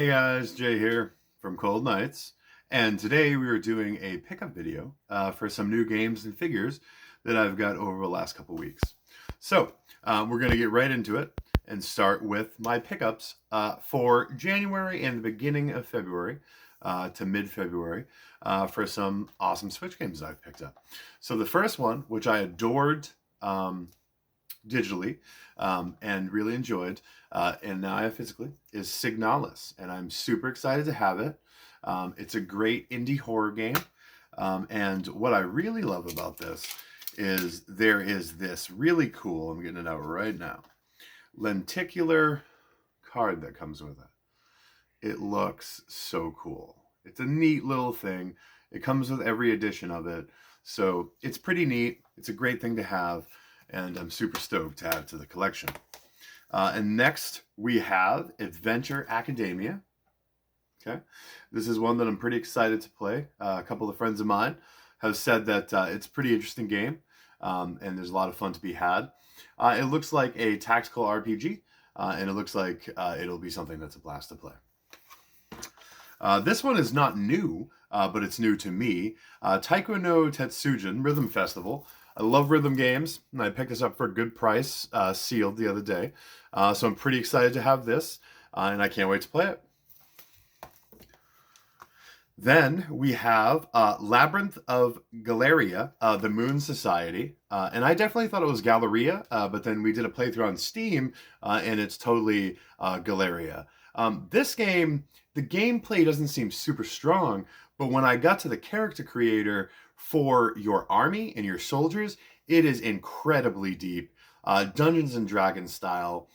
Hey guys, Jay here from Cold Nights, and today we are doing a pickup video for some new games and figures that I've got over the last couple weeks. So we're going to get right into it and start with my pickups for January and the beginning of February to mid-February for some awesome Switch games I've picked up. So the first one, which I adored digitally and really enjoyed, and now I have physically, is Signalis, and I'm super excited to have it. It's a great indie horror game, and what I really love about this is there is this really cool, I'm getting it out right now, lenticular card that comes with it. It looks so cool. It's a neat little thing. It comes with every edition of it, so it's pretty neat. It's a great thing to have, and I'm super stoked to add it to the collection. And next we have Adventure Academia. Okay, this is one that I'm pretty excited to play. A couple of friends of mine have said that it's a pretty interesting game, and there's a lot of fun to be had. It looks like a tactical RPG, and it looks like it'll be something that's a blast to play. This one is not new, but it's new to me. Taiko no Tetsujin Rhythm Festival. I love rhythm games, and I picked this up for a good price, sealed the other day. So I'm pretty excited to have this, and I can't wait to play it. Then we have Labyrinth of Galeria, the Moon Society. And I definitely thought it was Galleria, but then we did a playthrough on Steam, and it's totally Galeria. This game, the gameplay doesn't seem super strong, but when I got to the character creator for your army and your soldiers, it is incredibly deep. Dungeons and Dragons style.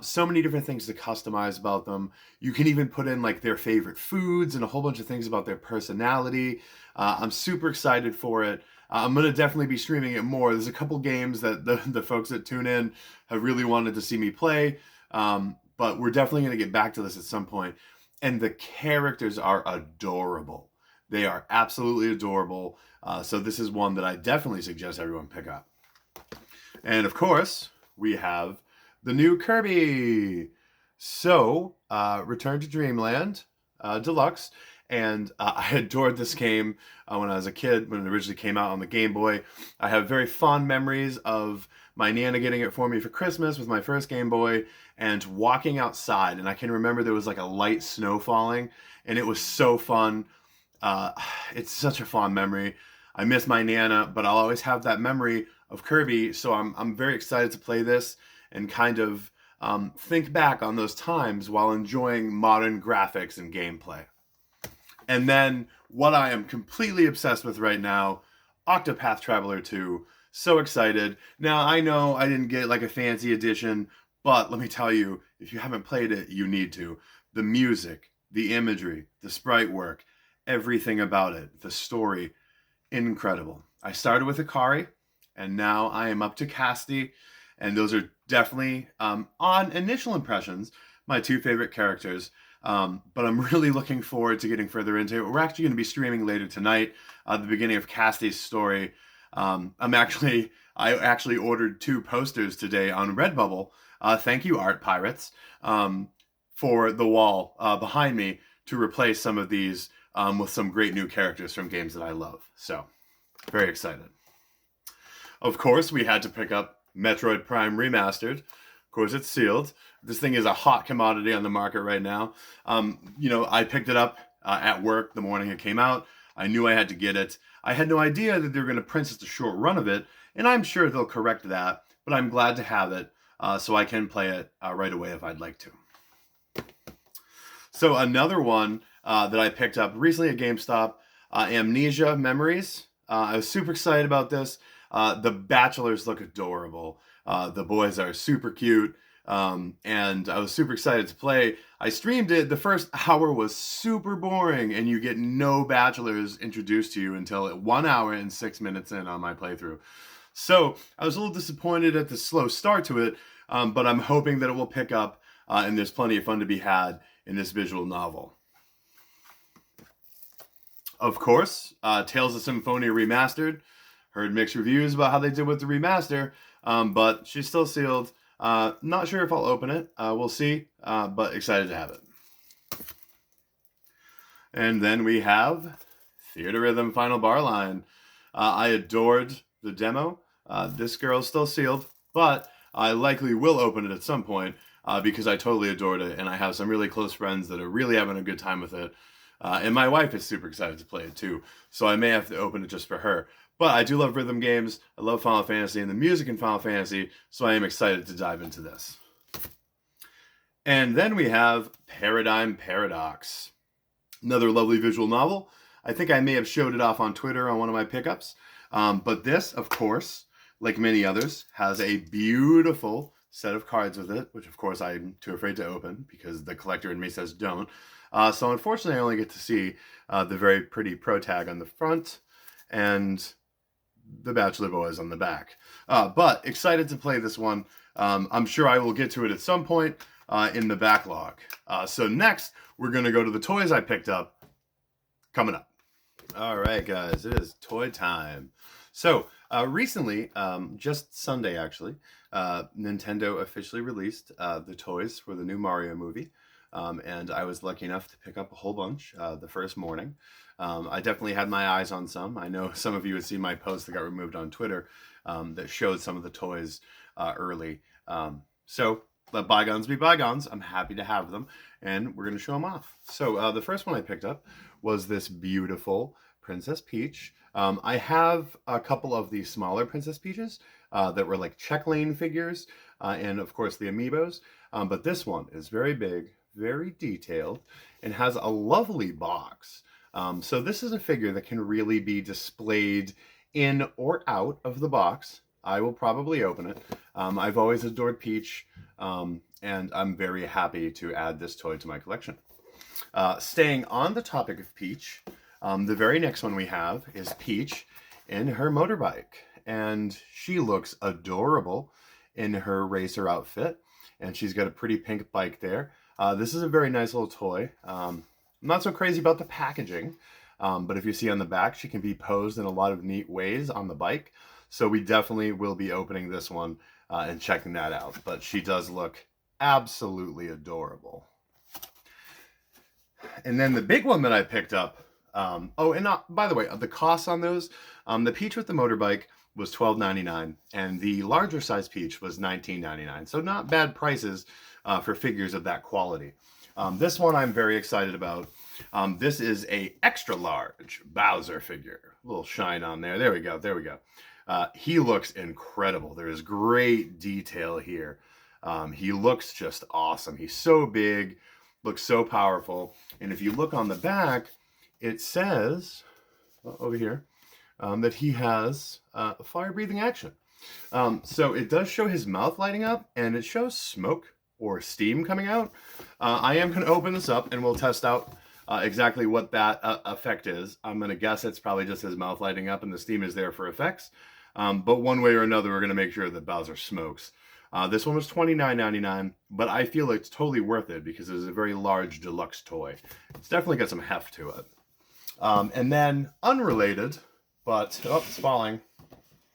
So many different things to customize about them. You can even put in like their favorite foods and a whole bunch of things about their personality. I'm super excited for it. I'm going to definitely be streaming it more. There's a couple games that the folks that tune in have really wanted to see me play. But we're definitely going to get back to this at some point. And the characters are adorable. They are absolutely adorable. So this is one that I definitely suggest everyone pick up. And of course, we have the new Kirby. So, Return to Dreamland Deluxe. And I adored this game when I was a kid, when it originally came out on the Game Boy. I have very fond memories of my Nana getting it for me for Christmas with my first Game Boy and walking outside. And I can remember there was like a light snow falling, and it was so fun. It's such a fond memory. I miss my Nana, but I'll always have that memory of Kirby. So I'm very excited to play this and kind of think back on those times while enjoying modern graphics and gameplay. And then what I am completely obsessed with right now, Octopath Traveler 2. So excited. Now, I know I didn't get like a fancy edition, but let me tell you, if you haven't played it, you need to. The music, the imagery, the sprite work, everything about it, the story, incredible. I started with Akari, and now I am up to Casti, and those are definitely, on initial impressions, my two favorite characters. But I'm really looking forward to getting further into it. We're actually going to be streaming later tonight, the beginning of Casti's story. I actually ordered 2 posters today on Redbubble. Thank you, Art Pirates, for the wall behind me to replace some of these with some great new characters from games that I love. So, very excited. Of course, we had to pick up Metroid Prime Remastered. Of course, it's sealed. This thing is a hot commodity on the market right now. I picked it up at work the morning it came out. I knew I had to get it. I had no idea that they were going to print just a short run of it, and I'm sure they'll correct that, but I'm glad to have it so I can play it right away if I'd like to. So another one that I picked up recently at GameStop, Amnesia Memories. I was super excited about this. The bachelors look adorable. The boys are super cute. And I was super excited to play. I streamed it. The first hour was super boring, and you get no bachelors introduced to you until 1 hour and 6 minutes in on my playthrough. So I was a little disappointed at the slow start to it, but I'm hoping that it will pick up, and there's plenty of fun to be had in this visual novel. Of course, Tales of Symphonia Remastered. Heard mixed reviews about how they did with the remaster, but she's still sealed. Not sure if I'll open it. We'll see, but excited to have it. And then we have Theatrhythm Final Bar Line. I adored the demo. This girl's still sealed, but I likely will open it at some point because I totally adored it, and I have some really close friends that are really having a good time with it. And my wife is super excited to play it too, so I may have to open it just for her. But I do love rhythm games, I love Final Fantasy and the music in Final Fantasy, so I am excited to dive into this. And then we have Paradigm Paradox. Another lovely visual novel. I think I may have showed it off on Twitter on one of my pickups. But this, of course, like many others, has a beautiful set of cards with it, which of course I'm too afraid to open because the collector in me says don't. So unfortunately I only get to see the very pretty pro tag on the front and the Bachelor Boys on the back. But excited to play this one. I'm sure I will get to it at some point in the backlog. So next, we're going to go to the toys I picked up coming up. All right, guys, it is toy time. So recently, just Sunday actually, Nintendo officially released the toys for the new Mario movie. And I was lucky enough to pick up a whole bunch the first morning. I definitely had my eyes on some. I know some of you would see my post that got removed on Twitter that showed some of the toys early. So let bygones be bygones. I'm happy to have them, and we're going to show them off. So the first one I picked up was this beautiful Princess Peach. I have a couple of the smaller Princess Peaches that were like check lane figures, and of course the amiibos. But this one is very big, very detailed, and has a lovely box. So this is a figure that can really be displayed in or out of the box. I will probably open it. I've always adored Peach, and I'm very happy to add this toy to my collection. Staying on the topic of Peach, the very next one we have is Peach in her motorbike. And she looks adorable in her racer outfit. And she's got a pretty pink bike there. This is a very nice little toy. I'm not so crazy about the packaging. But if you see on the back, she can be posed in a lot of neat ways on the bike. So we definitely will be opening this one and checking that out. But she does look absolutely adorable. And then the big one that I picked up, by the way, the costs on those, the Peach with the motorbike was $12.99, and the larger size Peach was $19.99. So not bad prices for figures of that quality. This one I'm very excited about. This is a extra large Bowser figure. A little shine on there. There we go. There we go. He looks incredible. There is great detail here. He looks just awesome. He's so big, looks so powerful. And if you look on the back, it says over here that he has fire-breathing action. So it does show his mouth lighting up, and it shows smoke or steam coming out. I am going to open this up, and we'll test out exactly what that effect is. I'm going to guess it's probably just his mouth lighting up, and the steam is there for effects. But one way or another, we're going to make sure that Bowser smokes. This one was $29.99, but I feel it's totally worth it because it's a very large deluxe toy. It's definitely got some heft to it. And then, unrelated, but, it's falling.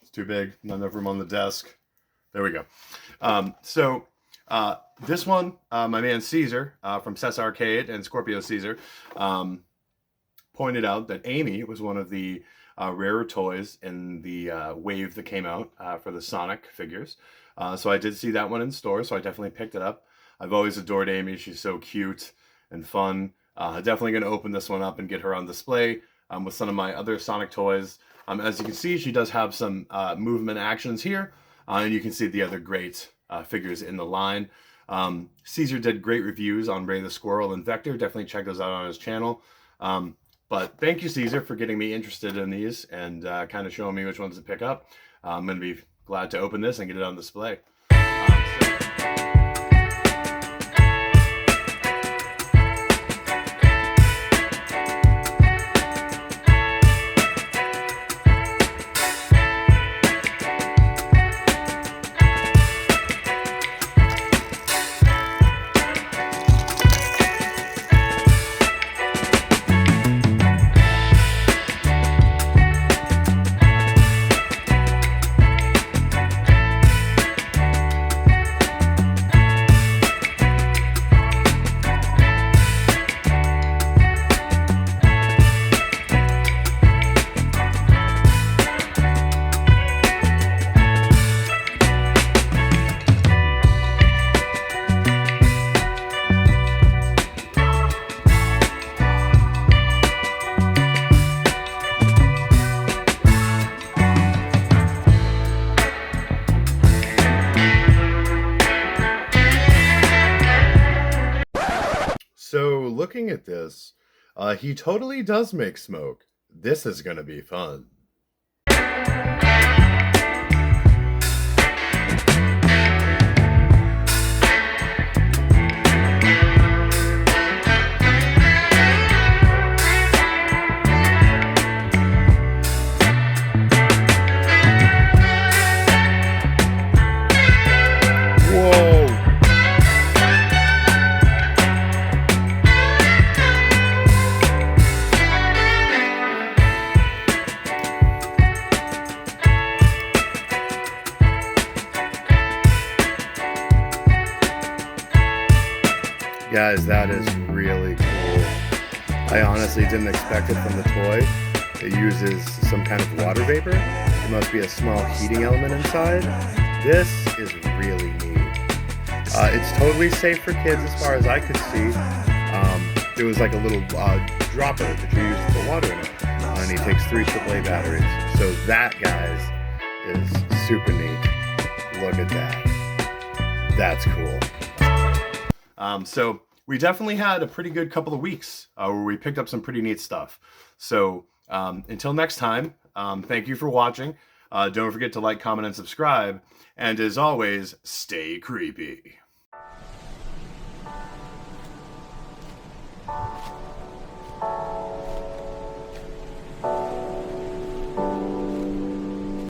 It's too big, not enough room on the desk. There we go. This one, my man Caesar from Cess Arcade and Scorpio Caesar pointed out that Amy was one of the rarer toys in the wave that came out for the Sonic figures. So I did see that one in store, so I definitely picked it up. I've always adored Amy. She's so cute and fun. Definitely going to open this one up and get her on display with some of my other Sonic toys. As you can see, she does have some movement actions here, and you can see the other great figures in the line. Caesar did great reviews on Ray the Squirrel and Vector. Definitely check those out on his channel. But thank you, Caesar, for getting me interested in these and kind of showing me which ones to pick up. I'm going to be glad to open this and get it on display. looking at this, he totally does make smoke. This is going to be fun. Whoa! Guys, that is really cool. I honestly didn't expect it from the toy. It uses some kind of water vapor. There must be a small heating element inside. This is really neat. It's totally safe for kids as far as I could see. There was like a little dropper that you use to put water in it. And he takes 3 AAA batteries. So that, guys, is super neat. Look at that. That's cool. So we definitely had a pretty good couple of weeks where we picked up some pretty neat stuff. So until next time, thank you for watching. Don't forget to like, comment, and subscribe. And as always, stay creepy.